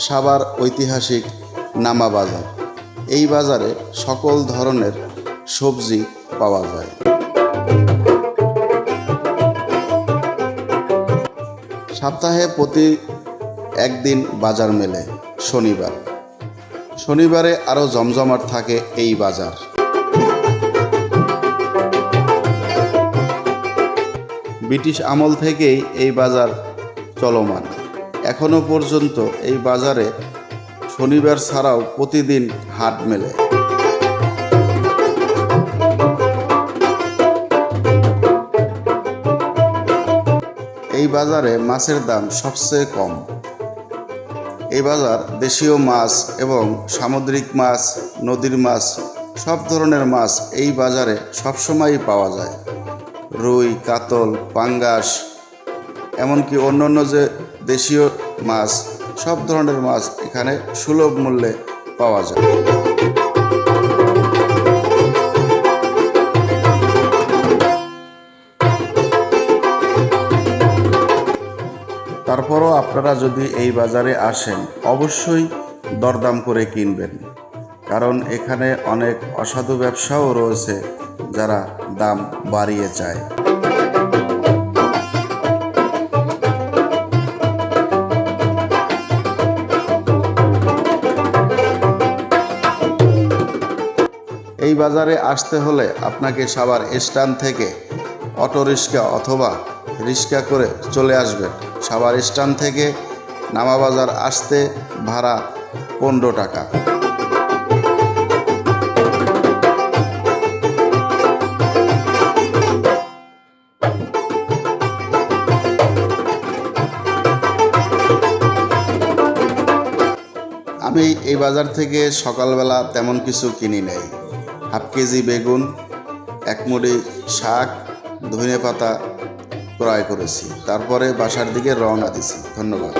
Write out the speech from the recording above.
সাভার ঐতিহাসিক নামা বাজার। এই বাজারে সকল ধরনের সবজি পাওয়া যায়। সপ্তাহে প্রতি একদিন বাজার মেলে, শনিবার। শনিবারে আরও জমজমাট থাকে এই বাজার। ব্রিটিশ আমল থেকেই এই বাজার চলমান। এখনো পর্যন্ত এই বাজারে শনিবার ছাড়াও প্রতিদিন হাট মেলে। এই বাজারে মাছের দাম সবচেয়ে কম। এই বাজার দেশীয় মাছ এবং সামুদ্রিক মাছ, নদীর মাছ, সব ধরনের মাছ এই বাজারে সবসময়ই পাওয়া যায়। রুই, কাতল, পাঙ্গাস, এমনকি অন্যান্য যে দেশীয় মাছ, সব ধরনের মাছ এখানে সুলভ মূল্যে পাওয়া যায়। তারপরও আপনারা যদি এই বাজারে আসেন, অবশ্যই দরদাম করে কিনবেন, কারণ এখানে অনেক অসাধু ব্যবসাও রয়েছে যারা দাম বাড়িয়ে চায়। এই বাজারে আসতে হলে আপনাকে সাভার স্ট্যান্ড থেকে অটোরিক্সা অথবা রিক্সা করে চলে আসবেন। সাভার স্ট্যান্ড থেকে নামা বাজার আসতে ভাড়া 15 টাকা। আমি এই বাজার থেকে সকালবেলা তেমন কিছু কিনি নাই। হাফ কেজি বেগুন, 1 মুঠি শাক, ধনেপাতা ক্রয় করেছি। তারপরে বাসার দিকে রওনা দিছি। ধন্যবাদ।